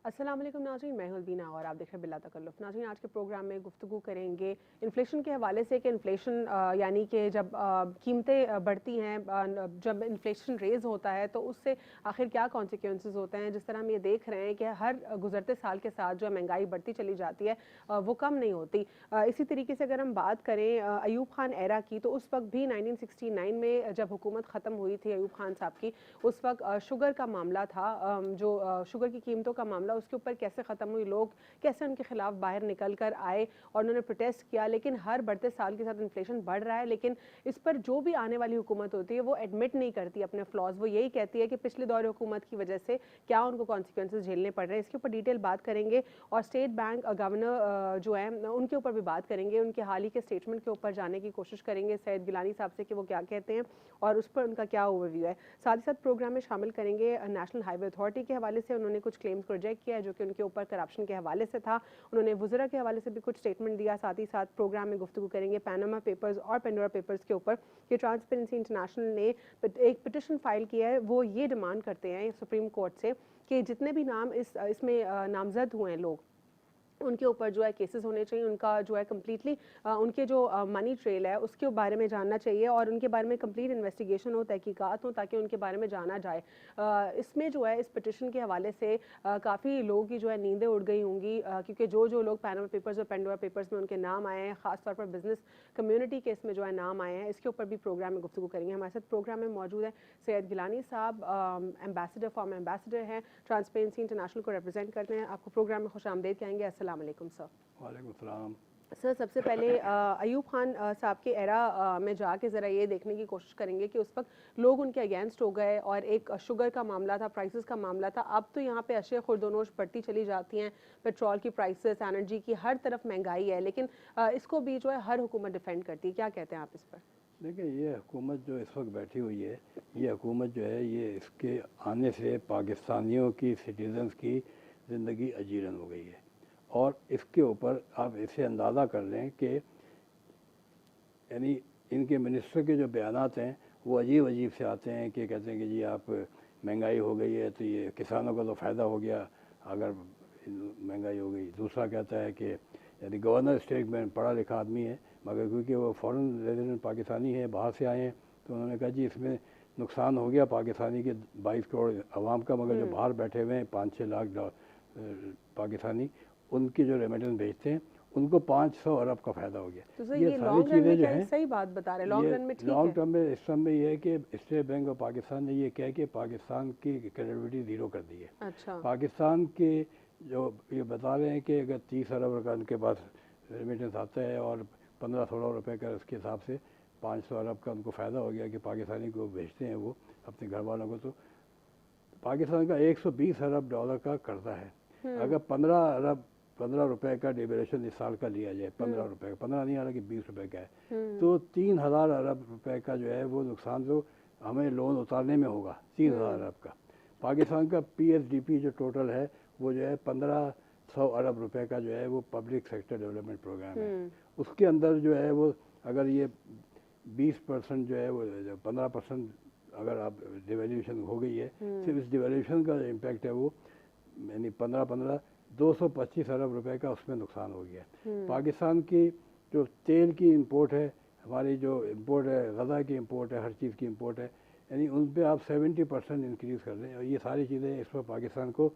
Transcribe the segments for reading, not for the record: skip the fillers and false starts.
अस्सलाम वालेकुम नाज़रीन, मैं हूं अलबीना और आप देख रहे हैं बिला तकल्लुफ़। नाज़रीन, आज के प्रोग्राम में गुफ्तगू करेंगे इन्फ्लेशन के हवाले से कि इन्फ्लेशन यानी कि जब कीमतें बढ़ती हैं, जब इन्फ्लेशन रेज़ होता है तो उससे आखिर क्या कॉन्सिक्वेंसेस होते हैं। जिस तरह हम ये देख रहे हैं कि हर गुजरते साल के साथ जो महंगाई बढ़ती चली जाती है वो कम नहीं होती। इसी तरीके से अगर हम बात करें अयूब खान एरा की, तो उस वक्त भी 1969 में जब हुकूमत ख़त्म हुई थी अयूब खान साहब की, उस वक्त शुगर का मामला था, जो शुगर की कीमतों का मामला, उसके ऊपर कैसे ख़त्म हुई, लोग कैसे उनके खिलाफ बाहर निकल कर आए और उन्होंने प्रोटेस्ट किया। लेकिन हर बढ़ते साल के साथ इन्फ्लेशन बढ़ रहा है, लेकिन इस पर जो भी आने वाली हुकूमत होती है वो एडमिट नहीं करती अपने फ्लॉज। वो यही कहती है कि पिछले दौर हुकूमत की वजह से क्या उनको कॉन्सिक्वेंसेस झेलने पड़ रहे हैं। इसके ऊपर डिटेल बात करेंगे और स्टेट बैंक गवर्नर जो है उनके ऊपर भी बात करेंगे, उनके हाल ही के स्टेटमेंट के ऊपर जाने की कोशिश करेंगे सैयद गिलानी साहब से कि वो क्या कहते हैं और उस पर उनका क्या ओवरव्यू है। साथ ही साथ प्रोग्राम में शामिल करेंगे नेशनल हाईवे अथॉरिटी के हवाले से, उन्होंने कुछ क्लेम्स को रिजेक्ट किया है जो कि उनके ऊपर करप्शन के हवाले से था। उन्होंने वुज़रा के हवाले से भी कुछ स्टेटमेंट दिया। साथ ही साथ प्रोग्राम में गुफ्तगू करेंगे पैनामा पेपर्स और पेंडोरा पेपर्स के ऊपर कि ट्रांसपेरेंसी इंटरनेशनल ने एक पिटिशन फाइल किया है। वो ये डिमांड करते हैं सुप्रीम कोर्ट से कि जितने भी नाम इसमें नामजद हुए हैं लोग, उनके ऊपर जो है केसेस होने चाहिए, उनका जो है कम्प्लीटली उनके जो मनी ट्रेल है उसके बारे में जानना चाहिए और उनके बारे में कंप्लीट इन्वेस्टिगेशन हो, तहकीकात हो, ताकि उनके बारे में जाना जाए। इसमें जो है इस पिटिशन के हवाले से काफ़ी लोगों की जो है नींदें उड़ गई होंगी, क्योंकि जो जो लोग पैनामा पेपर्स और पेंडोरा पेपर्स में उनके नाम आए हैं, ख़ासतौर पर बिजनेस कम्युनिटी के इसमें जो है नाम आए हैं, इसके ऊपर भी प्रोग्राम में गुफ्तगू करेंगे। हमारे साथ प्रोग्राम में मौजूद है सैयद गिलानी साहब, एम्बेसडर फॉर्म एम्बेसडर हैं, ट्रांसपेरेंसी इंटरनेशनल को रिप्रेजेंट करते हैं। आपको प्रोग्राम में खुश आमदीद कहेंगे। अस्सलाम वालेकुम सर। वालेकुम सलाम। सर, सबसे पहले अयूब खान साहब के एरा में जाके ज़रा ये देखने की कोशिश करेंगे कि उस वक्त लोग उनके अगेंस्ट हो गए और एक शुगर का मामला था, प्राइसेस का मामला था। अब तो यहाँ पे अशिया खुर्दोनोश बढ़ती चली जाती हैं, पेट्रोल की प्राइसेस, एनर्जी की, हर तरफ महंगाई है, लेकिन इसको भी जो है हर हुकूमत डिफेंड करती है। क्या कहते हैं आप इस पर? देखिए, ये हुकूमत जो इस वक्त बैठी हुई है, ये हुकूमत जो है ये इसके आने से पाकिस्तानियों की, सिटीजन्स की ज़िंदगी अजीरन हो गई है। और इसके ऊपर आप इसे अंदाज़ा कर लें कि यानी इनके मिनिस्टर के जो बयानात हैं वो अजीब अजीब से आते हैं कि कहते हैं कि जी आप महंगाई हो गई है तो ये किसानों का तो फ़ायदा हो गया अगर महंगाई हो गई। दूसरा कहता है कि यानी गवर्नर स्टेट में पढ़ा लिखा आदमी है, मगर क्योंकि वो फॉरेन रेजिडेंट पाकिस्तानी है, बाहर से आए हैं, तो उन्होंने कहा जी इसमें नुकसान हो गया पाकिस्तानी के 22 करोड़ आवाम का, मगर जो बाहर बैठे हुए हैं 5-6 लाख पाकिस्तानी, उनकी जो रेमिटेंस भेजते हैं उनको 500 अरब का फ़ायदा हो गया। तो ये सारी चीज़ें जो हैं, सही बात बता रहे हैं, लॉन्ग रन में ठीक है। लॉन्ग टर्म में इस समय ये है कि स्टेट बैंक ऑफ पाकिस्तान ने ये कह के पाकिस्तान की क्रेडिबिलिटी ज़ीरो कर दी है। अच्छा। पाकिस्तान के जो ये बता रहे हैं कि अगर 30 अरब का उनके पास रेमिटेंस आता है और 15-16 रुपये का उसके हिसाब से 500 अरब का उनको फ़ायदा हो गया कि पाकिस्तानी को भेजते हैं वो अपने घर वालों को, तो पाकिस्तान का 120 अरब डॉलर का कर्जा है। अगर 15 रुपए का डिवेल्यूशन इस साल का लिया जाए, 15 रुपए का, 15 नहीं, हालांकि 20 रुपए का है, तो 3000 अरब रुपए का जो है वो नुकसान जो हमें लोन उतारने में होगा, 3000 अरब का। पाकिस्तान का PSDP जो टोटल है वो जो है 1500 अरब रुपए का जो है वो पब्लिक सेक्टर डेवलपमेंट प्रोग्राम है। उसके अंदर जो है वो अगर ये 20% जो है वो 15% अगर आप डिवेल्यूशन हो गई है, सिर्फ इस डिवेल्यूशन का इम्पैक्ट है वो यानी 15 225 अरब रुपए का उसमें नुकसान हो गया। पाकिस्तान की जो तेल की इंपोर्ट है, हमारी जो इंपोर्ट है, गज़ा की इंपोर्ट है, हर चीज़ की इंपोर्ट है, यानी उन पर आप 70% इंक्रीज़ कर दें। और ये सारी चीज़ें इस पर पाकिस्तान को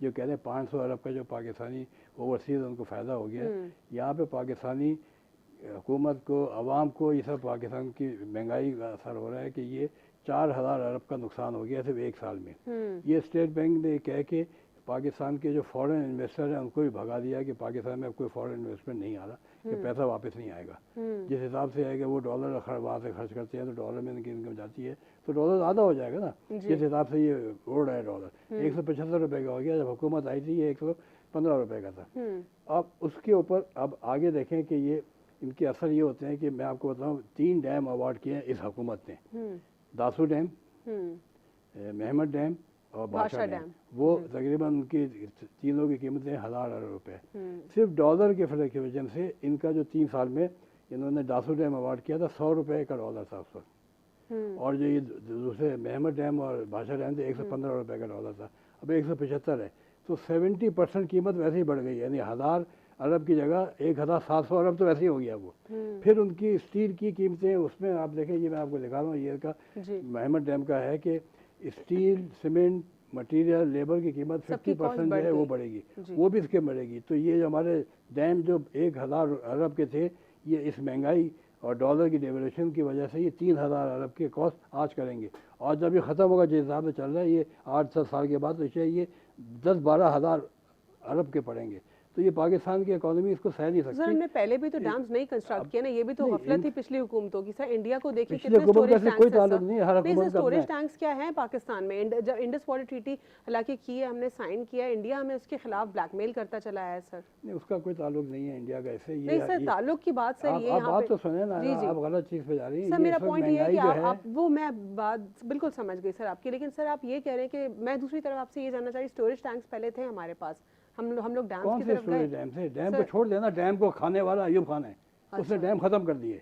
जो कह रहे हैं 500 अरब का जो पाकिस्तानी ओवरसीज़ उनको फ़ायदा हो गया, यहाँ पे पाकिस्तानी हुकूमत को, आवाम को, ये सब पाकिस्तान की महंगाई का असर हो रहा है कि ये 4000 अरब का नुकसान हो गया सिर्फ एक साल में। ये स्टेट बैंक ने कह के पाकिस्तान के जो फॉरेन इन्वेस्टर हैं उनको भी भगा दिया कि पाकिस्तान में अब कोई फॉरेन इन्वेस्टमेंट नहीं आ रहा, कि पैसा वापस नहीं आएगा। जिस हिसाब से है कि वो डॉलर वहाँ से खर्च करते हैं तो डॉलर में इनकी इनकम जाती है, तो डॉलर आधा हो जाएगा ना। जिस हिसाब से ये उड़ रहा है डॉलर 175 रुपये का हो गया, जब हुकूमत आई थी ये 115 रुपये का था। अब उसके ऊपर अब आगे देखें कि ये इनके असर ये होते हैं कि मैं आपको बताऊँ 3 डैम अवार्ड किए हैं इस हुकूमत ने, दासू डैम, महमद डैम और बादशाह डैम। वो तकरीबन उनकी तीनों की कीमतें 1000 अरब रुपये। सिर्फ डॉलर के फर्क की वजह से इनका जो 3 साल में इन्होंने दासू डैम अवार्ड किया था 100 रुपये का डॉलर था उस वक्त, और जो ये दूसरे महमद डैम और बादशाह डैम थे 115 रुपये का डॉलर था, अब 175 है। तो 70% कीमत वैसे ही बढ़ गई, यानी 1000 अरब की जगह 1700 अरब तो वैसे ही हो गया वो। फिर उनकी स्टील की कीमतें, उसमें आप देखें, ये मैं आपको दिखा रहा हूँ, ये का महमद डैम का है कि स्टील, सीमेंट, मटेरियल, लेबर की कीमत 50% जो है वो बढ़ेगी, वो भी इसके बढ़ेगी। तो ये जो हमारे डैम जो 1000 अरब के थे, ये इस महंगाई और डॉलर की डेवल्यूशन की वजह से ये 3000 अरब के कॉस्ट आज करेंगे। और जब ये ख़त्म होगा, जिस हिसाब से चल रहा है, ये 8-10 साल के बाद तो ये 10-12 हज़ार अरब के पड़ेंगे। तो ये पाकिस्तान की इकोनॉमी इसको सह नहीं सकती। सर, हमने पहले भी तो डैम्स नहीं कंस्ट्रक्ट किए ना, ये भी तो गफलत थी पिछली हुकूमतों की। सर, इंडिया को देखिए कितने स्टोरेज टैंक्स, कोई ताल्लुक नहीं, हर हुकूमत का स्टोरेज टैंक्स क्या है पाकिस्तान में। जब इंडस वाटर ट्रीटी हालांकि की है, हमने साइन किया है, इंडिया हमें उसके खिलाफ ब्लैकमेल करता चला है। सर नहीं, उसका कोई ताल्लुक नहीं है इंडिया का इससे। नहीं सर, ताल्लुक की बात सर ये आप बात तो सुने ना, आप गलत चीज़ पे जा रही हैं। सर मेरा पॉइंट ये है कि आप वो, मैं बात बिल्कुल समझ गई सर आपकी, लेकिन सर आप ये कह रहे हैं कि मैं दूसरी तरफ आपसे ये जानना चाह रही, स्टोरेज टैंक्स पहले थे हमारे पास, हम लोग डैम की तरफ गए। डैम थे, डैम को छोड़ देना, डैम को खाने वाला अयूब खान है। उसने डैम खत्म कर दिए,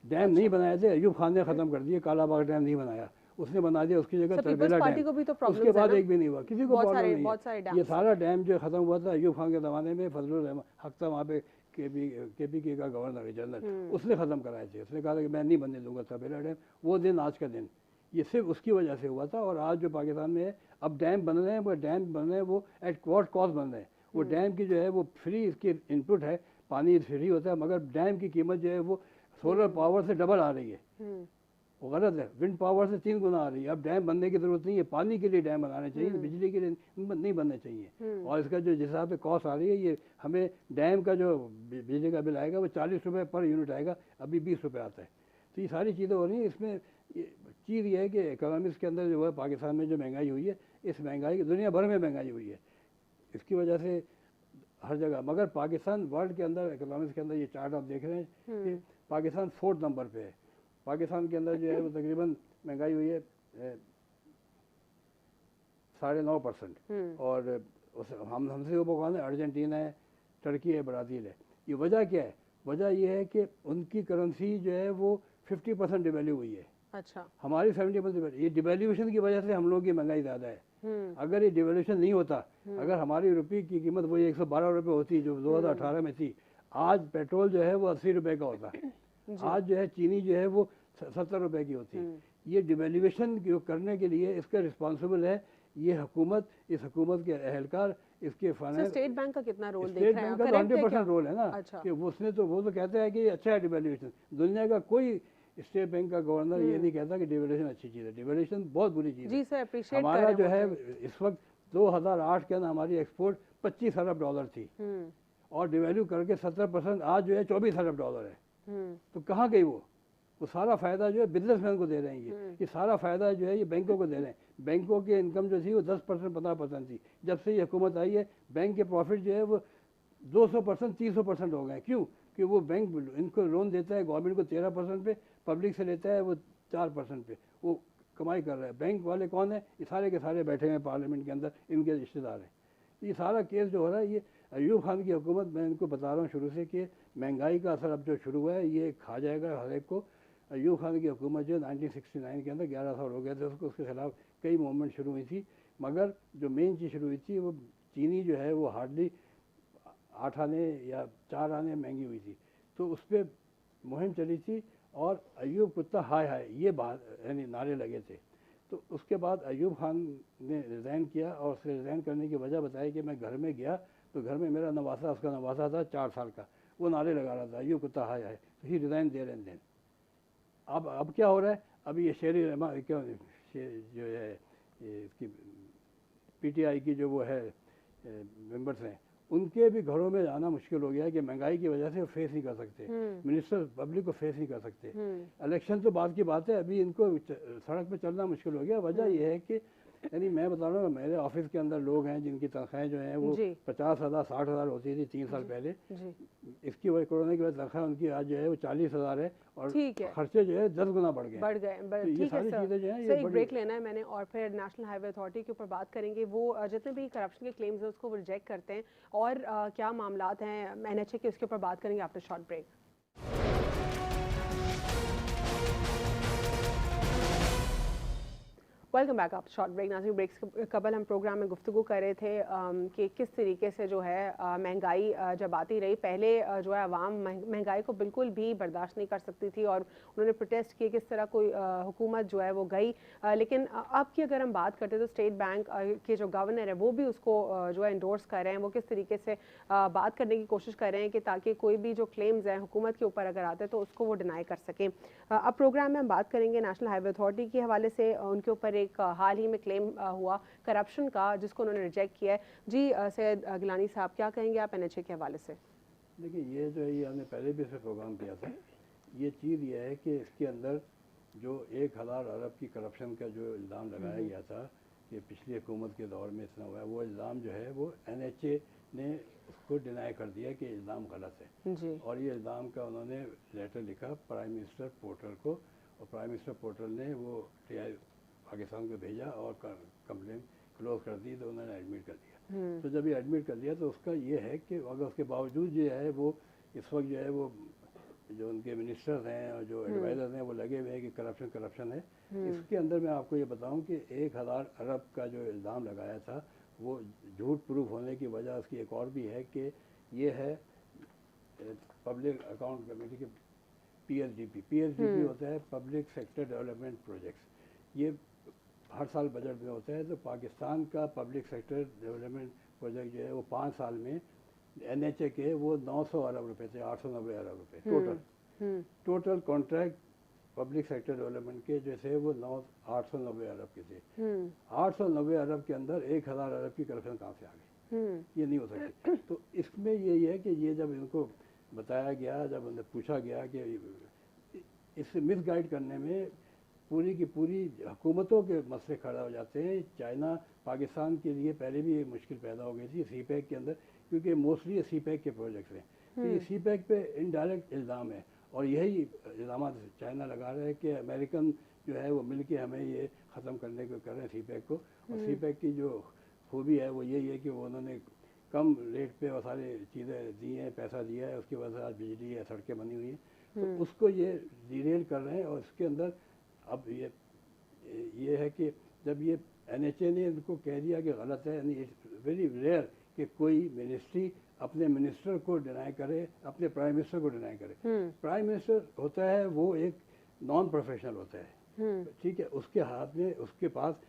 डैम नहीं बनाए थे, अयूब खान ने खत्म कर दिए। कालाबाग डैम नहीं बनाया, उसने बना दिया, उसकी जगह तरबेला डैम। उसके बाद एक भी नहीं हुआ, किसी को प्रॉब्लम नहीं है। ये सारा डैम जो खत्म हुआ था अयूब खान के ज़माने में, फजलुर रहमान हक था वहाँ पे, KPK का गवर्नर जनरल, उसने ख़त्म कराए थे। उसने कहा कि मैं नहीं बनने दूंगा तरबेला डैम। वो दिन आज का दिन, ये सिर्फ उसकी वजह से हुआ था। और आज जो पाकिस्तान में है, अब डैम बन रहे हैं, वो डैम बन रहे हैं, वो एट व्हाट कॉस्ट बन रहे हैं। वो डैम की जो है वो फ्री, इसकी इनपुट है, पानी फ्री होता है, मगर डैम की कीमत जो है वो सोलर पावर से डबल आ रही है। वो गलत है, विंड पावर से 3 गुना आ रही है। अब डैम बनने की जरूरत नहीं है, पानी के लिए डैम बनाने चाहिए, बिजली के लिए नहीं बनने चाहिए। और इसका जो जिस हिसाब से कॉस्ट आ रही है, ये हमें डैम का जो बिजली का बिल आएगा वो 40 रुपये पर यूनिट आएगा, अभी 20 रुपये आता है। तो ये सारी चीज़ें हो रही हैं। इसमें चीज़ ये है कि इकोनॉमिक्स के अंदर जो है पाकिस्तान में जो महंगाई हुई है, इस महंगाई दुनिया भर में महंगाई हुई है, इसकी वजह से हर जगह। मगर पाकिस्तान वर्ल्ड के अंदर इकोनॉमिक्स के अंदर, ये चार्ट आप देख रहे हैं कि पाकिस्तान 4th नंबर पे है। पाकिस्तान के अंदर जो है वो तकरीबन महंगाई हुई है 9.5%। और हमसे ऊपर कौन है? अर्जेंटीना है, टर्की है, ब्राज़ील है। ये वजह क्या है? वजह ये है कि उनकी करेंसी जो है वो 50% डिवैल्यू हुई है। अच्छा, हमारी 70%। ये डिवैल्यूएशन की वजह से हम लोगों की महंगाई ज़्यादा है। अगर ये डिवैल्यूएशन नहीं होता, अगर हमारी रुपये की कीमत वही 112 रुपये होती जो 2018 में थी, आज पेट्रोल जो है वो 80 रुपये का होता है, आज जो है चीनी जो है वो 70 रुपये की होती है। ये डिवैल्यूएशन करने के लिए इसका रिस्पॉन्सिबल है ये हुकूमत, इस हुकूमत के एहलकार, इसके फाइनेंस। स्टेट बैंक का कितना रोल देख रहे हैं? स्टेट बैंक का 100% रोल है ना। अच्छा। कि उसने तो, वो तो कहते हैं कि अच्छा है डिवैल्यूएशन। दुनिया का कोई स्टेट बैंक का गवर्नर ये नहीं कहता कि डिवैल्यूएशन अच्छी चीज़ है। डिवैल्यूएशन बहुत बुरी चीज़ है। जी सर, अप्रिशिएट हमारा जो है इस वक्त 2008 के अंदर हमारी एक्सपोर्ट 25 अरब डॉलर थी, और डिवैल्यू करके 70%, आज जो है 24 अरब डॉलर है। तो कहाँ गई वो सारा फ़ायदा जो है बिजनेसमैन को दे रहे हैं। ये सारा फ़ायदा जो है ये बैंकों को दे रहे हैं। बैंकों की इनकम जो थी वो 10%, 15% थी। जब से ये हुकूमत आई है, बैंक के प्रॉफिट जो है वो 200%, 300% हो गए। क्यों? कि वो बैंक इनको लोन देता है, गवर्नमेंट को 13% पे, पब्लिक से लेता है वो 4% पे, वो कमाई कर रहा है। बैंक वाले कौन है? ये सारे के सारे बैठे हुए हैं पार्लियामेंट के अंदर, इनके रिश्तेदार हैं। ये सारा केस जो हो रहा है, ये अयूब खान की हुकूमत, मैं इनको बता रहा हूँ शुरू से कि महंगाई का असर अब जो शुरू हुआ है ये खा जाएगा हर एक को। अयूब खान की हुकूमत जो 1969 के अंदर 11 साल हो गए थे उसके खिलाफ कई मूवमेंट शुरू हुई थी, मगर जो मेन चीज़ शुरू हुई थी वो चीनी जो है वो हार्डली 8 आने या 4 आने महंगी हुई थी। तो उस पर मुहिम चली थी और अयूब कुत्ता हाय हाय ये बात यानी नारे लगे थे। तो उसके बाद अयूब खान ने रिज़ाइन किया, और उससे रिज़ाइन करने की वजह बताई कि मैं घर में गया तो घर में मेरा नवासा, उसका नवासा था 4 साल का, वो नारे लगा रहा था अयूब कुत्ता हाय हाय। तो ही रिज़ाइन दे रहे हैं। अब क्या हो रहा है? अभी ये शेरी रहमान क्यों जो है इसकी PTI की जो वो है मेंबर्स हैं, उनके भी घरों में जाना मुश्किल हो गया है कि महंगाई की वजह से वो फेस नहीं कर सकते। मिनिस्टर पब्लिक को फेस नहीं कर सकते। इलेक्शन तो बाद की बात है, अभी इनको सड़क पे चलना मुश्किल हो गया। वजह यह है कि यानी मैं बता रहा हूँ, मेरे ऑफिस के अंदर लोग हैं जिनकी तनख्वाहें जो हैं वो 50,000 60,000 होती थी 3 साल पहले। इसकी वजह कोरोना की वजह तनख्वाह उनकी आज जो है वो 40,000 है, और खर्चे जो है 10 गुना बढ़ गए। तो ये सारी चीज़ें जो है, एक ब्रेक लेना है मैंने, और फिर नेशनल हाईवे अथॉरिटी के ऊपर बात करेंगे। वो जितने भी करप्शन के क्लेम्स हैं उसको रिजेक्ट करते हैं, और क्या मामलात हैं NHA के, उसके ऊपर बात करेंगे after short break. Welcome back. आप शॉर्ट ब्रेक नाज़रीन, ब्रेक्स के कबल हम प्रोग्राम में गुफ्तगू कर रहे थे कि किस तरीके से जो है महंगाई जब आती रही, पहले जो है आवाम महंगाई को बिल्कुल भी बर्दाश्त नहीं कर सकती थी और उन्होंने प्रोटेस्ट किए, किस तरह कोई हुकूमत जो है वो गई। लेकिन अब की अगर हम बात करते हैं तो स्टेट बैंक के जो गवर्नर है वो भी उसको जो है इंडोर्स कर रहे हैं। वो किस तरीके से बात करने की कोशिश कर रहे हैं कि ताकि कोई भी जो क्लेम्स हैं हुकूमत के ऊपर अगर आते हैं तो उसको वो डिनाई कर सकें। अब प्रोग्राम में हम बात करेंगे नेशनल हाईवे अथॉरिटी के हवाले से। उनके ऊपर एक हाल ही में क्लेम हुआ करप्शन का, जिसको उन्होंने रिजेक्ट किया है। जी सैयद गिलानी साहब, क्या कहेंगे आप एनएचए के हवाले से? देखिए, ये जो है ये हमने पहले भी इस पर प्रोग्राम किया था। ये चीज़ ये है कि इसके अंदर जो 1000 अरब की करप्शन का जो इल्ज़ाम लगाया गया था कि पिछली हुकूमत के दौर में इतना हुआ है, वो इल्ज़ाम जो है वो एनएचए ने उसको डिनाई कर दिया कि इल्ज़ाम गलत है जी। और ये इल्ज़ाम का उन्होंने लेटर लिखा प्राइम मिनिस्टर पोर्टल को, और प्राइम मिनिस्टर पोर्टल ने वो टीआई पाकिस्तान को भेजा और कंप्लेन क्लोज कर दी, तो उन्होंने एडमिट कर दिया। तो जब ये एडमिट कर दिया तो उसका ये है कि अगर उसके बावजूद जो है वो इस वक्त जो है वो जो उनके मिनिस्टर्स हैं और जो एडवाइज़र्स हैं वो लगे हुए हैं कि करप्शन है। इसके अंदर मैं आपको ये बताऊं कि 1000 अरब का जो इल्ज़ाम लगाया था वो झूठ प्रूफ होने की वजह उसकी एक और भी है कि ये है पब्लिक अकाउंट कमेटी के पीएसडीपी होता है पब्लिक सेक्टर डेवलपमेंट प्रोजेक्ट्स। ये हर साल बजट में होता है। तो पाकिस्तान का पब्लिक सेक्टर डेवलपमेंट प्रोजेक्ट जो है वो 5 साल में एनएचए के वो 900 अरब रुपए थे, 890 अरब रुपए total contract public sector development के जो थे वो 890 अरब के थे। 890 अरब के अंदर 1000 अरब की करप्शन कहाँ से आ गई? ये नहीं हो सकती। तो इसमें यही है कि ये जब इनको बताया गया, जब उन्हें पूछा गया कि इससे मिसगाइड करने में पूरी की पूरी हुकूमतों के मसले खड़ा हो जाते हैं। चाइना पाकिस्तान के लिए पहले भी ये मुश्किल पैदा हो गई थी सीपैक के अंदर, क्योंकि मोस्टली सीपैक के प्रोजेक्ट्स हैं। तो ये सीपैक पे इनडायरेक्ट इल्ज़ाम है और यही इल्ज़ाम चाइना लगा रहा है कि अमेरिकन जो है वो मिल के हमें ये ख़त्म करने को कर रहे हैं सीपैक को। और सीपैक की जो खूबी है वो यही है कि वो उन्होंने कम रेट पे वो सारी चीज़ें दी हैं, पैसा दिया है, उसकी वजह से आज बिजली है, सड़कें बनी हुई हैं। तो उसको ये डिरेल कर रहे हैं। और इसके अंदर अब ये है कि जब ये एनएचए ने इनको कह दिया कि गलत है, यानी इट्स वेरी रेयर कि कोई मिनिस्ट्री अपने मिनिस्टर को डिनाई करे, अपने प्राइम मिनिस्टर को डिनाई करे। प्राइम मिनिस्टर होता है वो एक नॉन प्रोफेशनल होता है, ठीक है। उसके हाथ में, उसके पास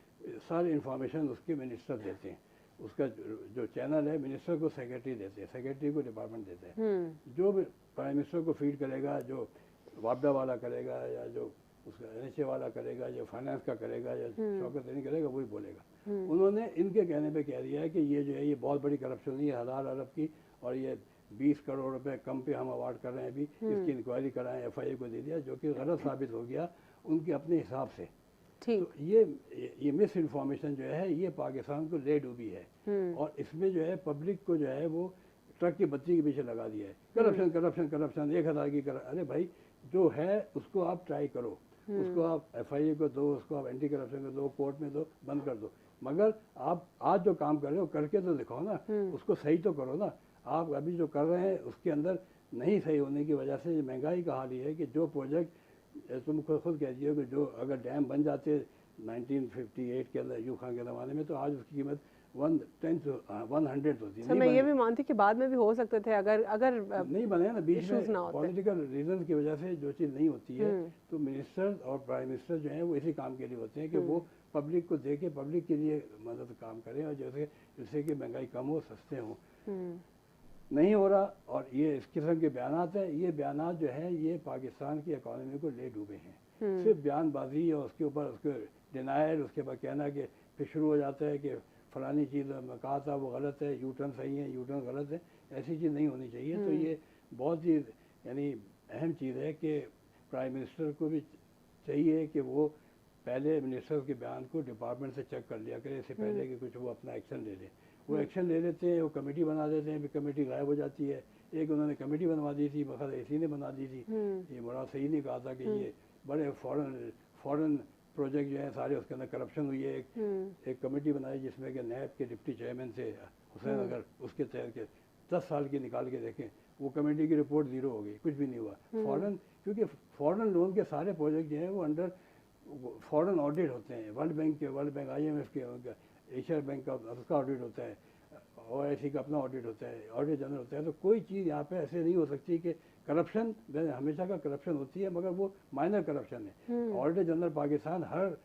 सारी इंफॉर्मेशन उसके मिनिस्टर देते हैं। उसका जो चैनल है मिनिस्टर को सेक्रेटरी देते हैं, सेक्रेटरी को डिपार्टमेंट देते हैं। जो भी प्राइम मिनिस्टर को फीड करेगा, जो वापडा वाला करेगा या जो उसका एनएचए वाला करेगा या फाइनेंस का करेगा या शौकत नहीं करेगा, वही बोलेगा। उन्होंने इनके कहने पे कह दिया है कि ये जो है ये बहुत बड़ी करप्शन हुई है 1000 अरब की, और ये 20 करोड़ रुपए कम पे हम अवार्ड कर रहे हैं अभी, इसकी इंक्वायरी कराएं, एफआईए को दे दिया, जो कि गलत साबित हो गया उनके अपने हिसाब से। तो ये मिस इन्फॉर्मेशन जो है ये पाकिस्तान को ले डूबी है। और इसमें जो है पब्लिक को जो है वो ट्रक की बत्ती के पीछे लगा दिया है। करप्शन करप्शन करप्शन 1000 की अरे भाई, जो है उसको आप ट्राई करो, उसको आप एफआईए को दो, उसको आप एंटी करप्शन को दो, कोर्ट में दो, बंद कर दो। मगर आप आज जो काम कर रहे हो करके तो दिखाओ ना, उसको सही तो करो ना। आप अभी जो कर रहे हैं उसके अंदर नहीं सही होने की वजह से महंगाई का हाल ये है कि जो प्रोजेक्ट तुम खुद कह दिए कि जो अगर डैम बन जाते 1958 के अंदर यूब खान के ज़माने में, तो आज उसकी कीमत 1/10 होती है। मैं ये भी मानती कि बाद में भी हो सकते थे अगर नहीं बने ना, बीच में पॉलिटिकल रीजन की वजह से जो चीज़ नहीं होती है। तो मिनिस्टर और प्राइम मिनिस्टर जो हैं वो इसी काम के लिए होते हैं कि वो पब्लिक को देके पब्लिक के लिए मदद काम करें, और जिससे कि महंगाई कम हो, सस्ते हो। नहीं हो रहा। और ये इस किस्म के बयानात हैं, ये बयानात जो है ये पाकिस्तान की इकॉनमी को ले डूबे हैं। सिर्फ बयानबाजी और उसके ऊपर उसको डिनाइल, उसके बाद कहना कि फिर शुरू हो जाता है कि फलानी चीज़ मैं कहा था वो गलत है, यू टर्न सही है, यू टर्न गलत है। ऐसी चीज़ नहीं होनी चाहिए। तो ये बहुत ही यानी अहम चीज़ है कि प्राइम मिनिस्टर को भी चाहिए कि वो पहले मिनिस्टर के बयान को डिपार्टमेंट से चेक कर लिया करे, इससे पहले कि कुछ वो अपना एक्शन ले ले। वो एक्शन ले लेते हैं, वो कमेटी बना देते हैं, फिर कमेटी गायब हो जाती है। एक उन्होंने कमेटी बनवा दी थी, बखर इसी ने बना दी थी। ये मुराद सही नहीं कहा था कि ये बड़े फॉरेन प्रोजेक्ट जो है सारे उसके अंदर करप्शन हुई है। एक कमेटी बनाई जिसमें कि नैब के डिप्टी चेयरमैन थे हुसैन अगर, उसके तहत के 10 साल की निकाल के देखें, वो कमेटी की रिपोर्ट 0 हो गई, कुछ भी नहीं हुआ। क्योंकि फॉरेन लोन के सारे प्रोजेक्ट जो हैं वो अंडर फॉरेन ऑडिट होते हैं, वर्ल्ड बैंक IMF के, एशिया बैंक का उसका ऑडिट होता है, OIC का अपना ऑडिट होता है, ऑडिट जनरल होता है। तो कोई चीज़ यहाँ पे ऐसे नहीं हो सकती कि करप्शन, हमेशा का करप्शन होती है मगर वो माइनर करप्शन है। ऑडिट जनरल पाकिस्तान हर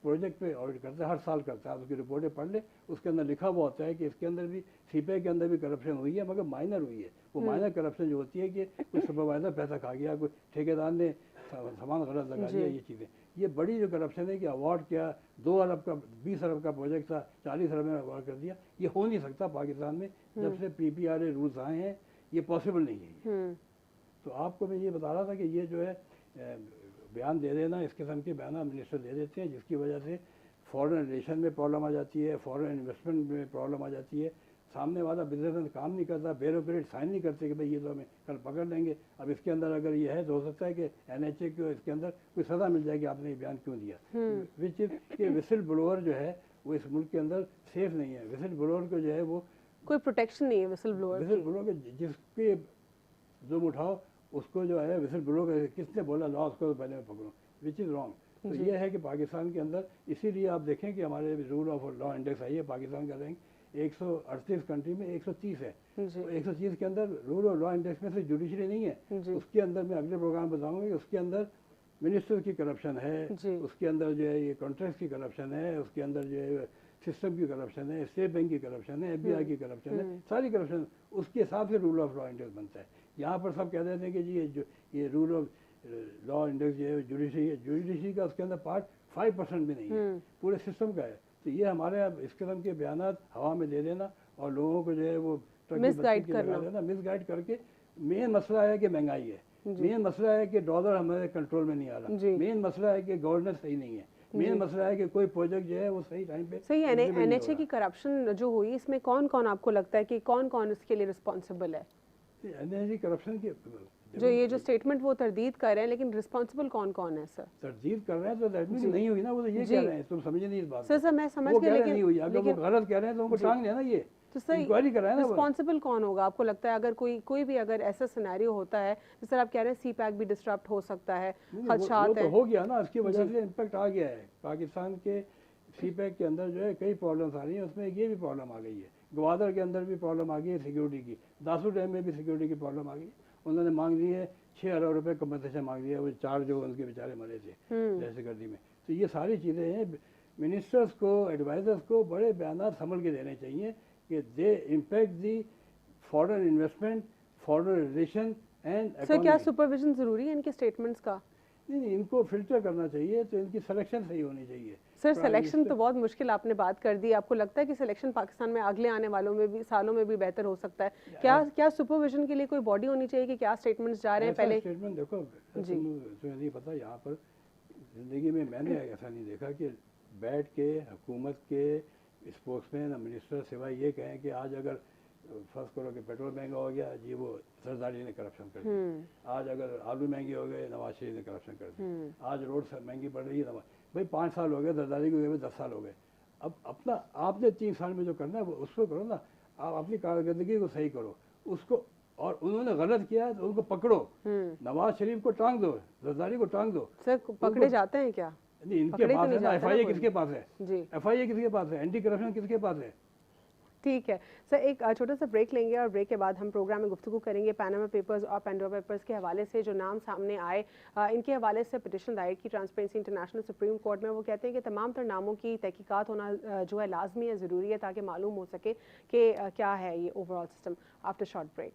प्रोजेक्ट पे ऑडिट करता है, हर साल करता है। उसकी रिपोर्टें पढ़ ले, उसके अंदर लिखा हुआ होता है कि इसके अंदर भी, CPI के अंदर भी करप्शन हुई है मगर माइनर हुई है। वो माइनर करप्शन जो होती है कि कोई सुपरवाइजर पैसा खा गया, कोई ठेकेदार ने सामान गलत लगा दिया, ये चीज़ें। ये बड़ी जो करप्शन है कि अवार्ड क्या 2 अरब का 20 अरब का प्रोजेक्ट था, 40 अरब में अवार्ड कर दिया, ये हो नहीं सकता पाकिस्तान में। जब से PPRA रूल्स आए हैं ये पॉसिबल नहीं है। तो आपको मैं ये बता रहा था कि ये जो है बयान दे देना, इस किस्म के बयान मिनिस्टर दे देते हैं जिसकी वजह से फॉरेन रिलेशन में प्रॉब्लम आ जाती है, फॉरेन इन्वेस्टमेंट में प्रॉब्लम आ जाती है। सामने वाला बिजनेसमैन काम नहीं करता, ब्यूरोक्रेट साइन नहीं करते कि भाई ये तो हमें कल पकड़ लेंगे। अब इसके अंदर अगर ये है तो हो सकता है कि NHA को इसके अंदर कोई सज़ा मिल जाएगी, आपने ये बयान क्यों दिया। विच इज कि विसिल ब्लोअर जो है वो इस मुल्क के अंदर सेफ नहीं है। विसिल ब्लोअर को जो है वो कोई प्रोटेक्शन नहीं है विसिल ब्लोअर के, जिसके जुर्म उठाओ उसको जो है विसिल ब्लोअर, किसने बोला लॉ उसको पहले में पकड़ो, विच इज़ रॉन्ग। तो ये है कि पाकिस्तान के अंदर, इसीलिए आप देखें कि हमारे रूल ऑफ लॉ इंडेक्स आई है, पाकिस्तान का रैंक 138 कंट्री में 130 है। तो 130 के अंदर रूल ऑफ लॉ इंडेक्स में से जुडिशरी नहीं है। उसके अंदर मैं अगले प्रोग्राम बताऊंगा कि उसके अंदर मिनिस्टर की करप्शन है, उसके अंदर जो है ये कॉन्ट्रैक्ट की करप्शन है, उसके अंदर जो है सिस्टम की करप्शन है, स्टेट बैंक की करप्शन है, FBI की करप्शन है, सारी करप्शन। उसके हिसाब से रूल ऑफ लॉ इंडेक्स बनता है। यहाँ पर सब कह देते हैं कि जी ये रूल ऑफ लॉ इंडेक्स जो है जुडिशरी का, उसके अंदर पार्ट 5% भी नहीं है, पूरे सिस्टम का है। तो ये हमारे अब इस किस्म के बयान हवा में दे देना और लोगों को जो है वो मिसगाइड करना देना, मिसगाइड करके। मेन मसला है कि महंगाई है, मेन मसला है कि डॉलर हमारे कंट्रोल में नहीं आ रहा, मेन मसला है कि गवर्नेंस सही नहीं है, मेन मसला है कि कोई प्रोजेक्ट जो है वो सही टाइम पे सही है। NHA की करप्शन जो हुई, इसमें कौन कौन आपको लगता है कि कौन कौन इसके लिए रिस्पॉन्सिबल है? NHA करप्शन की जो ये जो स्टेटमेंट वो तरदीद कर रहे हैं, लेकिन रिस्पॉन्सिबल कौन कौन है सर? तरदीद कर रहे हैं तो दैट मींस नहीं हुई ना, वो तो ये कह रहे हैं, तुम समझे नहीं इस बात को। सर मैं समझ गई, लेकिन नहीं हुई। अगर वो गलत कह रहे हैं तो उनको टांग देना, ये तो सर इंक्वायरी कराए ना। रिस्पॉन्सिबल कौन होगा आपको लगता है? अगर कोई भी अगर ऐसा सिनेरियो होता है, तो सर आप कह रहे हैं CPAC भी डिस्टर्ब हो सकता है, खदशात है, तो हो गया ना, इसकी वजह से इम्पैक्ट आ गया है। पाकिस्तान के CPAC के अंदर जो है कई प्रॉब्लम्स आ रही हैं, उसमें ये भी प्रॉब्लम आ गई है। ग्वादर के अंदर भी प्रॉब्लम आ गई है सिक्योरिटी की, दासू डैम में भी सिक्योरिटी की प्रॉब्लम आ गई। उन्होंने मांग ली है 6 अरब रुपये कंपनसेशन मांग लिया, वो 4 जो उनके बेचारे मरे थे दहशतगर्दी में। तो ये सारी चीज़ें हैं, मिनिस्टर्स को, एडवाइजर्स को बड़े बयान संभल के देने चाहिए कि they impact the foreign investment, foreign relation and. Sir क्या सुपरविजन ज़रूरी है इनके स्टेटमेंट्स का? नहीं, इनको फिल्टर करना चाहिए, तो इनकी सिलेक्शन सही होनी चाहिए। सर सिलेक्शन तो बहुत मुश्किल आपने बात कर दी। आपको लगता है कि सिलेक्शन पाकिस्तान में अगले आने वालों में भी, सालों में भी बेहतर हो सकता है? क्या सुपरविजन के लिए कोई बॉडी होनी चाहिए कि क्या स्टेटमेंट्स जा रहे हैं? पहले स्टेटमेंट देखो, तुम्हें नहीं पता, यहाँ पर जिंदगी में मैंने ऐसा नहीं देखा कि बैठ के हुकूमत के स्पोक्समैन मिनिस्टर सिवाय ये कहें कि आज अगर फर्स्ट करो कि पेट्रोल महंगा हो गया जी, वो सरदारी ने करप्शन कर दी। आज अगर आलू महंगे हो गए, नवाज शरीफ ने करप्शन कर दी। आज रोड महंगी पड़ रही है, भाई 5 साल हो गए सरदारी को हुए, 10 साल हो गए। अब अपना आपने 3 साल में जो करना है वो उसको करो ना, आप अपनी कारकर्दगी को सही करो उसको। और उन्होंने गलत किया है तो उनको पकड़ो, नवाज शरीफ को टांग दो, जरदारी को टांग दो। सर पकड़े जाते हैं क्या? नहीं, इनके पास है ना, FIA किसके पास है? FIA किसके पास है? एंटी करप्शन किसके पास है? ठीक है सर, एक छोटा सा ब्रेक लेंगे और ब्रेक के बाद हम प्रोग्राम में गुफ्तगू करेंगे पैनामा पेपर्स और पेंडोरा पेपर्स के हवाले से। जो नाम सामने आए, इनके हवाले से पिटिशन दायर की ट्रांसपेरेंसी इंटरनेशनल सुप्रीम कोर्ट में। वो कहते हैं कि तमाम तर नामों की तहकीकात होना जो है लाजमी है, ज़रूरी है, ताकि मालूम हो सके कि क्या है ये overall system. After short break.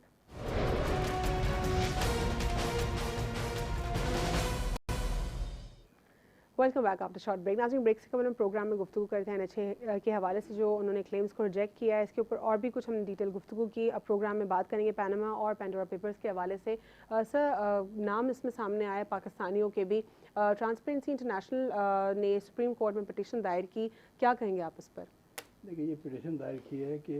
Welcome back after short break. नाज़रीन, ब्रेक से कबल हम प्रोग्राम में गुफ्तगू करते हैं NHA के हवाले से जो उन्होंने क्लेम्स को रिजेक्ट किया है। इसके ऊपर और भी कुछ हमने डिटेल गुफ्तगू की। अब प्रोग्राम में बात करेंगे पैनामा और पेंडोरा पेपर्स के हवाले से। सर नाम इसमें सामने आए पाकिस्तानियों के भी। ट्रांसपेरेंसी इंटरनेशनल ने सुप्रीम कोर्ट में पिटिशन दायर की, क्या कहेंगे आप इस पर? देखिए, ये पिटिशन दायर की है कि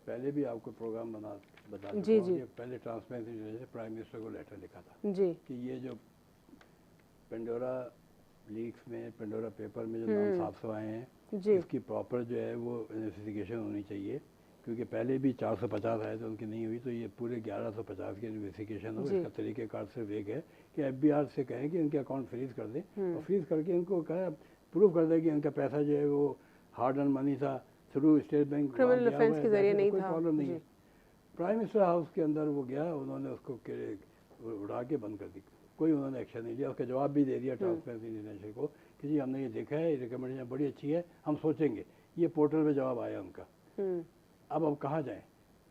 पहले भी आपको प्रोग्राम बता जी जी, पहले ट्रांसपेरेंसी प्राइम मिनिस्टर को लेटर लिखा था जी कि ये जो पेंडोरा लीक्स में, पेंडोरा पेपर में जो नाम 700 आए हैं, इसकी प्रॉपर जो है वो इन्वेस्टिगेशन होनी चाहिए, क्योंकि पहले भी 450 आए थे, उनकी नहीं हुई, तो ये पूरे 1150 के इन्वेस्टिगेशन हो। इसका तरीक़ेकार सिर्फ एक है कि FBI से कहें कि इनके अकाउंट फ्रीज कर दें, और फ्रीज करके इनको कहें प्रूव कर दें कि इनका पैसा जो है वो हार्ड अर्न मनी था, through state bank criminal offence के जरिए नहीं कोई था। प्रॉब्लम नहीं है। प्राइम मिनिस्टर हाउस के अंदर वो गया, उन्होंने उसको उड़ा के बंद कर दी, कोई उन्होंने एक्शन नहीं लिया। उसका जवाब भी दे दिया ट्रांसपेरेंसी इंटरनेशनल को कि जी हमने ये देखा है, रिकमेंडेशन बड़ी अच्छी है, हम सोचेंगे। ये पोर्टल पे जवाब आया उनका। अब कहाँ जाएं?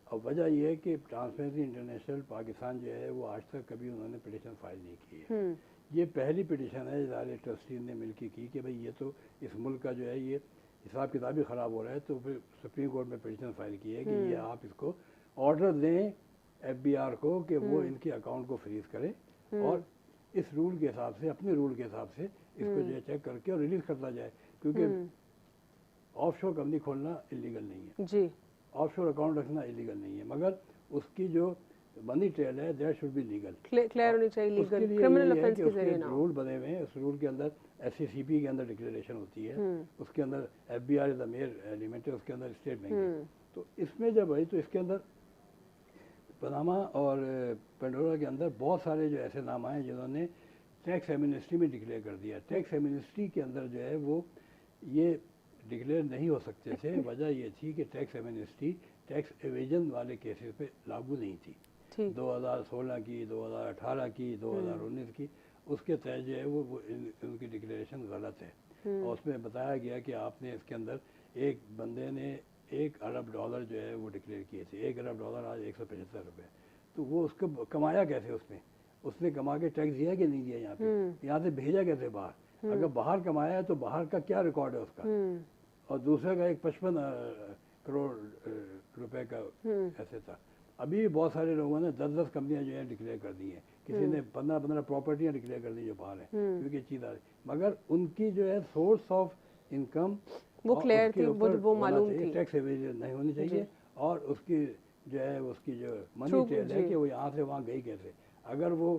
अब वजह यह है कि ट्रांसपेरेंसी इंटरनेशनल पाकिस्तान जो है वो आज तक कभी उन्होंने पिटीशन फाइल नहीं की है। ये पहली पिटीशन है इदारे ट्रस्टी ने मिलकर की कि भाई ये तो इस मुल्क का जो है ये हिसाब किताब ही ख़राब हो रहा है, तो फिर सुप्रीम कोर्ट में पिटीशन फाइल की है कि ये आप इसको ऑर्डर दें FBI को कि वो इनके अकाउंट को फ्रीज करे, और इस रूल के हिसाब से, अपने रूल के हिसाब से इसको जो है चेक करके और रिलीज़ करता जाए, क्योंकि ऑफशोर कंपनी खोलना इलीगल नहीं है जी, ऑफशोर अकाउंट रखना इलीगल नहीं है, मगर उसकी जो मनी ट्रेल है that should be legal, clear होनी चाहिए, लीगल क्रिमिनल ऑफेंस के जरिए ना। रूल बने हुए हैं, उस रूल के अंदर SCCP के अंदर डिक्लेरेशन होती है, उसके अंदर FBI is the mayor element है, उसके अंदर स्टेट बैंक है। तो इसमें जब आई तो इसके अंदर पनामा और पेंडोरा के अंदर बहुत सारे जो ऐसे नाम आए जिन्होंने टैक्स एमनेस्टी में डिक्लेयर कर दिया। टैक्स एमनेस्टी के अंदर जो है वो ये डिक्लेयर नहीं हो सकते थे। वजह ये थी कि टैक्स एमनेस्टी टैक्स एवेजन वाले केसेस पे लागू नहीं थी। 2016 की, 2018 की, 2019 की, उसके तहत जो है वो उनकी डिक्लेरेशन गलत है, और उसमें बताया गया कि आपने इसके अंदर एक बंदे ने $1 अरब जो है वो डिक्लेयर किए थे। $1 अरब आज 175 रुपये। तो वो उसको कमाया कैसे? उसने कमा के टैक्स दिया कि नहीं दिया? यहाँ से भेजा कैसे बाहर? अगर बाहर कमाया है तो बाहर का क्या रिकॉर्ड है उसका? और दूसरे का एक 55 करोड़ रुपए का ऐसे था। अभी भी बहुत सारे लोगों ने 10-10 कंपनियां जो है डिक्लेयर कर दी हैं, किसी ने 15-15 प्रॉपर्टियां डिक्लेयर कर दी जो बाहर है, क्योंकि चीज़ आ रही, मगर उनकी जो है सोर्स ऑफ इनकम वो क्लियर थी, वो मालूम थी, टैक्स एवेजन नहीं होनी चाहिए, और उसकी जो है उसकी जो मनी ट्रेल है कि वो यहाँ से वहाँ गई कैसे। अगर वो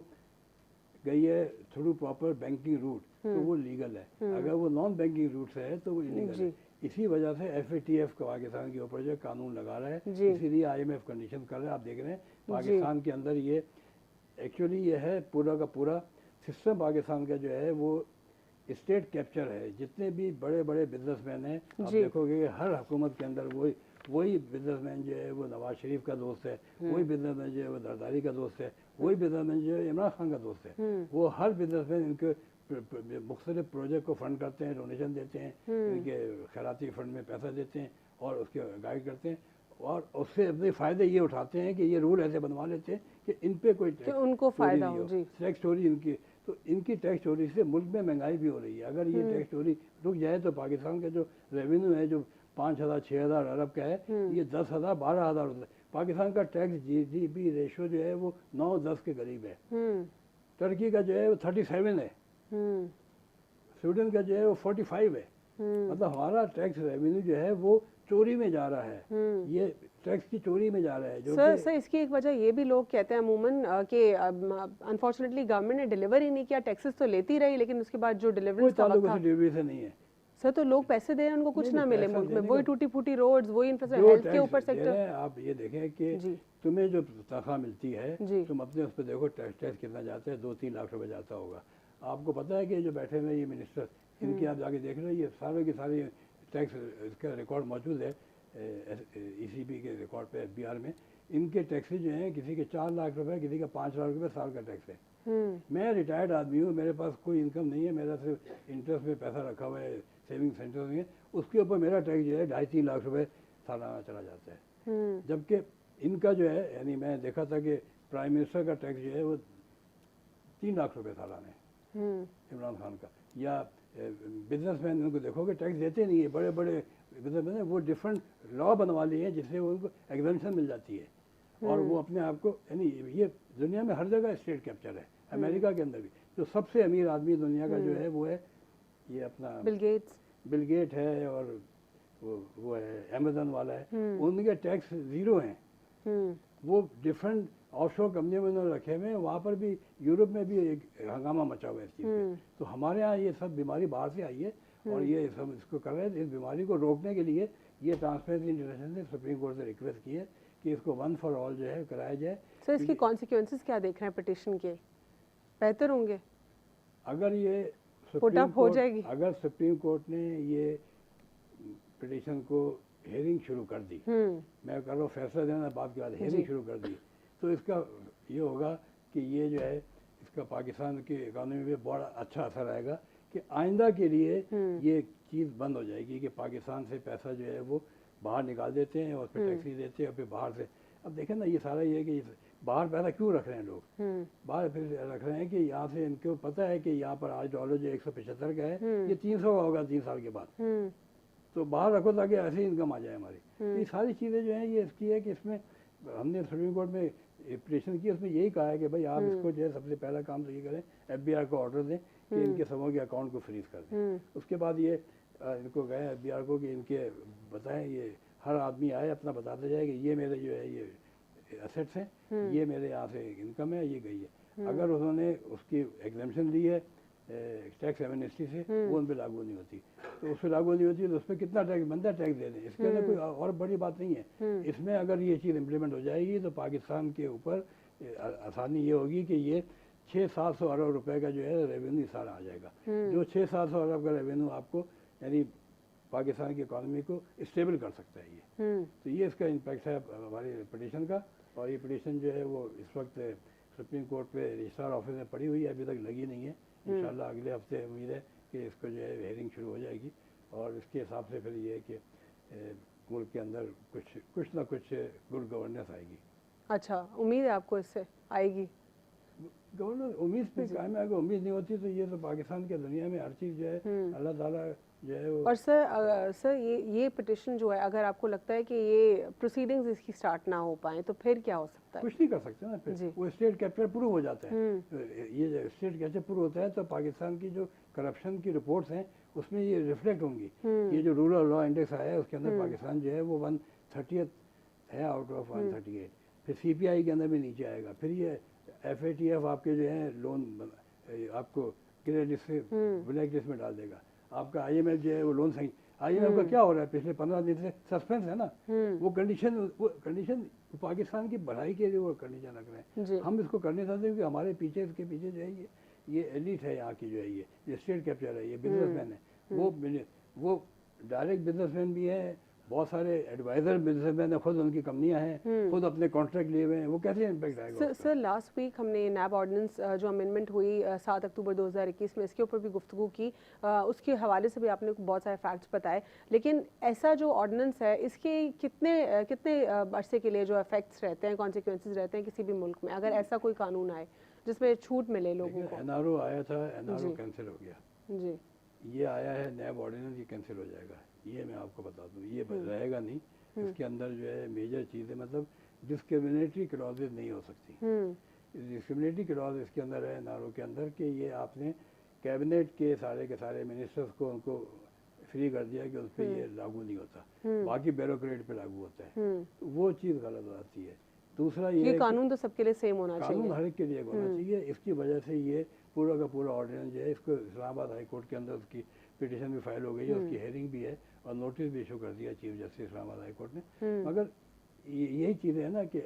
गई है थ्रू प्रॉपर बैंकिंग रूट तो वो लीगल है, अगर वो नॉन बैंकिंग रूट से है तो वो इलीगल है। इसी वजह से FATF पाकिस्तान के ऊपर जो कानून लगा रहा है, इसीलिए IMF कंडीशन कर रहा है। आप देख रहे हैं पाकिस्तान के अंदर ये एक्चुअली ये है पूरा का पूरा सिस्टम पाकिस्तान का जो है वो स्टेट कैप्चर है। जितने भी बड़े बड़े बिजनेसमैन हैं, आप देखोगे कि हर हुकूमत के अंदर वही बिजनेसमैन जो है वो नवाज शरीफ का दोस्त है, वही बिजनेसमैन जो है वो जरदारी का दोस्त है, वही बिजनेसमैन जो है इमरान खान का दोस्त है। वो हर बिजनेसमैन इनके मुख्तलिफ प्रोजेक्ट को फंड करते हैं, डोनेशन देते हैं, इनके खैराती फंड में पैसा देते हैं और उसके गाइड करते हैं, और उससे अपने फ़ायदे ये उठाते हैं कि ये रूल ऐसे बनवा लेते हैं कि इन पे कोई उनको फ़ायदा हो। टैक्स चोरी इनकी, तो इनकी टैक्स चोरी से मुल्क में महंगाई भी हो रही है। अगर ये टैक्स चोरी रुक जाए तो पाकिस्तान का जो रेवेन्यू है जो 5,000-6,000 अरब का है, ये 10,000-12,000 होता है। पाकिस्तान का टैक्स GDP रेशो जो है वो 9-10 के करीब है। टर्की का जो है वो 37 है, स्वीडन का जो है वो 45 है। मतलब हमारा टैक्स रेवेन्यू जो है वो चोरी में जा रहा है, ये टैक्स की चोरी में जा रहा है। जो सर इसकी एक वजह ये भी लोग कहते हैं अमूमन कि अनफॉर्चुनेटली गवर्नमेंट ने डिलीवर ही नहीं किया, टैक्सेस तो लेती रही लेकिन उसके बाद जो डिलीवरी का वक्त था डिलीवरी से नहीं है सर, तो लोग पैसे दे रहे हैं, उनको कुछ ना मिले मुल्क में, वही टूटी फूटी रोड्स, वही इंफ्रास्ट्रक्चर, हेल्थ के ऊपर सेक्टर। आप ये देखें कि तुम्हें जो तनख्वाह मिलती है तुम अपने उस पर देखो टैक्स कितना जाता है, 2-3 लाख रुपए जाता होगा। आपको पता है कि जो बैठे हुए ये मिनिस्टर, इनके आप जाके देख रहे हो, ये सारों की सारी टैक्स इसका रिकॉर्ड मौजूद है ECB के रिकॉर्ड पे FBR में। इनके टैक्सेज जो हैं किसी के 4 लाख रुपए, किसी का 5 लाख रुपए साल का टैक्स है। मैं रिटायर्ड आदमी हूँ, मेरे पास कोई इनकम नहीं है, मेरा सिर्फ इंटरेस्ट में पैसा रखा हुआ है सेविंग सेंटर में, उसके ऊपर मेरा टैक्स जो है 2.5-3 लाख रुपए सालाना चला जाता है। जबकि इनका जो है, यानी मैं देखा था कि प्राइम मिनिस्टर का टैक्स जो है वो 3 लाख रुपए सालाना है इमरान खान का। या बिजनेसमैन उनको देखोगे टैक्स देते नहीं है, बड़े बड़े बिजनेसमैन वो डिफरेंट लॉ बनवा लिए हैं जिससे उनको एग्जम्पशन मिल जाती है, और वो अपने आप को, यानी ये दुनिया में हर जगह स्टेट कैप्चर है। अमेरिका के अंदर भी जो सबसे अमीर आदमी दुनिया का जो है वो है ये अपना बिल गेट है, और वो है अमेजन वाला है, उनके टैक्स 0 हैं। वो डिफरेंट ऑफशोर कंपनियों में उन्होंने रखे हुए हैं। वहाँ पर भी यूरोप में भी एक हंगामा मचा हुआ है इस चीज़ पे। तो हमारे यहाँ ये सब बीमारी बाहर से आई है, और ये सब इसको कर रहे हैं। इस बीमारी को रोकने के लिए ये ट्रांसपेरेंसी इंटरनेशनल ने सुप्रीम कोर्ट से रिक्वेस्ट की है कि इसको वन फॉर ऑल जो है कराया जाए। सर इसकी कॉन्सिक्वेंसेस क्या देख रहे हैं पिटिशन के, बेहतर होंगे अगर ये पुट अप हो जाएगी? अगर सुप्रीम कोर्ट ने ये पिटिशन को हेयरिंग शुरू कर दी, मैं कर रहा हूँ फैसला देना बाद के बाद हेयरिंग शुरू कर दी, तो इसका ये होगा कि ये जो है इसका पाकिस्तान की इकॉनमी पे बड़ा अच्छा असर आएगा कि आइंदा के लिए ये चीज़ बंद हो जाएगी कि पाकिस्तान से पैसा जो है वो बाहर निकाल देते हैं और फिर टैक्सी देते हैं और फिर बाहर से। अब देखें ना ये सारा ये कि बाहर पैसा क्यों रख रहे हैं लोग, बाहर फिर रख रहे हैं कि यहाँ से इनको पता है कि यहाँ पर आज डॉलर जो 175 का है ये 300 का होगा 3 साल के बाद, तो बाहर रखो ताकि ऐसी इनकम आ जाए हमारी। तो ये सारी चीज़ें जो हैं ये इसकी है कि इसमें हमने सुप्रीम कोर्ट में पिटिशन की, उसमें यही कहा है कि भाई आप इसको जो है सबसे पहला काम तो ये करें FBI को ऑर्डर दें कि इनके सबों के अकाउंट को फ्रीज कर दें। उसके बाद ये इनको गए FBI को कि इनके बताएं, ये हर आदमी आए अपना बताते जाए कि ये मेरे जो है ये एसेट्स हैं, ये मेरे यहाँ से इनकम है, ये गई है। अगर उन्होंने उसकी एग्जेम्पशन ली है टैक्स एमनेस्टी से, वो उन पर लागू नहीं होती, तो उस पर लागू नहीं होती तो उस पर कितना टैक्स बनता है टैक्स दे दें। इसके अंदर कोई और बड़ी बात नहीं है। इसमें अगर ये चीज़ इम्प्लीमेंट हो जाएगी तो पाकिस्तान के ऊपर आसानी ये होगी कि ये 600-700 अरब रुपए का जो है रेवेन्यू सारा आ जाएगा, जो 600-700 अरब का रेवेन्यू आपको यानी पाकिस्तान की इकॉनमी को स्टेबल कर सकता है ये। तो ये इसका इम्पैक्ट है हमारी पिटिशन का, और ये पिटिशन जो है वो इस वक्त सुप्रीम कोर्ट पे रजिस्ट्रार ऑफिस में पड़ी हुई है, अभी तक लगी नहीं है। इंशाल्लाह अगले हफ्ते उम्मीद है कि इसको जो है हेयरिंग शुरू हो जाएगी और इसके हिसाब से फिर ये है कि मुल्क के अंदर कुछ ना कुछ गुड गवर्नेंस आएगी। अच्छा, उम्मीद है आपको इससे आएगी? गवर्नेंस उम्मीद पे कायम है, अगर उम्मीद नहीं होती तो ये तो पाकिस्तान की दुनिया में हर चीज़ जो है अल्लाह ताला जो है वो। और सर ये पिटिशन जो है, अगर आपको लगता है कि ये प्रोसीडिंग्स इसकी स्टार्ट ना हो पाए तो फिर क्या हो सकता है? कुछ नहीं कर सकते ना, फिर वो स्टेट कैप्चर प्रूव हो जाता है। ये स्टेट कैप्चर प्रूव होता है तो पाकिस्तान की जो करप्शन की रिपोर्ट्स हैं उसमें ये रिफ्लेक्ट होंगी। ये जो रूरल लॉ इंडेक्स आया है उसके अंदर पाकिस्तान जो है वो 130th है आउट ऑफ 138। फिर CPI के अंदर भी नीचे आएगा। फिर ये FATF आपके जो है लोन आपको ग्रे लिस्ट से ब्लैक लिस्ट में डाल देगा। आपका IMF जो है वो लोन सही, IMF का क्या हो रहा है पिछले 15 दिन से सस्पेंस है ना, वो कंडीशन पाकिस्तान की बढ़ाई के लिए वो कंडीशन रख रहे हैं। हम इसको करने चाहते हैं क्योंकि हमारे पीछे इसके पीछे जो है ये एलिट है यहाँ की जो है ये स्टेट कैप्चर है, ये बिजनेसमैन है, वो डायरेक्ट बिजनेसमैन भी है, बहुत सारे एडवाइजर बिजनेसमैन है, खुद उनकी कंपनियां हैं, खुद अपने कॉन्ट्रैक्ट लिए हुए हैं, वो कैसे इम्पैक्ट आएगा? सर लास्ट वीक हमने नैब ऑर्डिनेंस जो अमेंडमेंट हुई 7 अक्टूबर 2021 में, इसके ऊपर भी गुफ्तगू की, उसके हवाले से भी आपने बहुत सारे फैक्ट्स बताए, लेकिन ऐसा जो ऑर्डिनेंस है इसके कितने अरसे के लिए जो इफेक्ट्स रहते हैं, कॉन्सिक्वेंसेज रहते हैं किसी भी मुल्क में, अगर ऐसा कोई कानून आए जिसमें छूट मिले लोगों को? NRO आया था, NRO कैंसिल हो गया जी, ये आया है नैब ऑर्डिनेंस, ये कैंसिल हो जाएगा, ये मैं आपको बता दूं, ये रहेगा नहीं। इसके अंदर जो है मेजर चीज़ें मतलब डिस्क्रिमिनेटरी क्लॉजेज नहीं हो सकती। डिस्क्रिमिनेटरी क्लॉज इसके अंदर है NRO के अंदर कि ये आपने कैबिनेट के सारे मिनिस्टर्स को उनको फ्री कर दिया कि उस पर ये लागू नहीं होता, बाकी ब्यूरोक्रेट पे लागू होता है, तो वो चीज़ गलत हो जाती है। दूसरा ये कानून तो सबके लिए सेम होना चाहिए, कानून हर एक के लिए होना चाहिए। इसकी वजह से ये पूरा का पूरा ऑर्डिनेंस जो है इसको इस्लामाबाद हाई कोर्ट के अंदर उसकी पिटिशन भी फाइल हो गई है, उसकी हेयरिंग भी है और नोटिस भी इशू कर दिया chief justice Islamabad high court ने। मगर यही चीज़ें है ना कि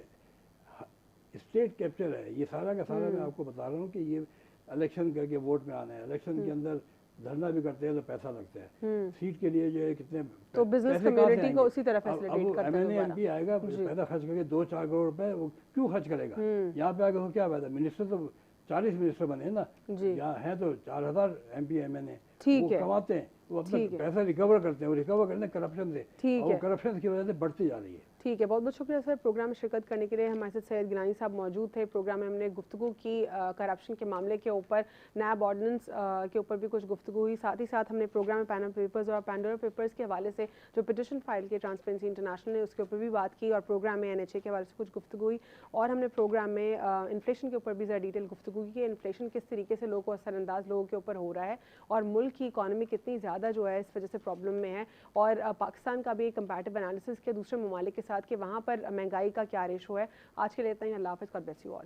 स्टेट कैप्चर है ये सारा का सारा। मैं आपको बता रहा हूँ कि ये इलेक्शन करके वोट में आना है, इलेक्शन के अंदर धरना भी करते हैं तो पैसा लगता है, सीट के लिए जो है कितने तो बिजनेस कम्युनिटी को उसी तरह फैसिलिटेट करते हैं। MNA MP आएगा पैसा खर्च करके 4-4 करोड़ रुपए वो क्यों खर्च करेगा? यहाँ पे आगे वो क्या फायदा? मिनिस्टर तो 40 मिनिस्टर बने हैं ना, यहाँ है तो 4000 MP MNA वो कमाते हैं, वो अपना पैसा रिकवर करते हैं, वो रिकवर करते हैं करप्शन से, और करप्शन की वजह से बढ़ती जा रही है। ठीक है, बहुत बहुत शुक्रिया सर प्रोग्राम में शिरकत करने के लिए। हमारे साथ सैयद गिलानी साहब मौजूद थे। प्रोग्राम में हमने गुफ्तगू की करप्शन के मामले के ऊपर, नैब ऑर्डिनेंस के ऊपर भी कुछ गुफ्तगू हुई, साथ ही साथ हमने प्रोग्राम में पैनल पेपर्स और पैंडोरा पेपर्स के हवाले से जो पिटिशन फाइल की ट्रांसपेरेंसी इंटरनेशनल ने उसके ऊपर भी बात की, और प्रोग्राम में NHA के हवाले से कुछ गुफ्तगू हुई, और हमने प्रोग्राम में इन्फ्लेशन के ऊपर भी ज़रा डिटेल गुफ्तगू की कि इन्फ्लेशन किस तरीके से लोगों को असरअंदाज लोगों के ऊपर हो रहा है और मुल्क की इकॉनमी कितनी ज़्यादा जो है इस वजह से प्रॉब्लम में है, और पाकिस्तान का भी एक कंपैरेटिव एनालिसिस के दूसरे ममालिक के साथ कि वहाँ पर महंगाई का क्या रेशो है। आज के लिए इतना ही। अल्लाह हाफ़िज़, गॉड ब्लेस यू ऑल।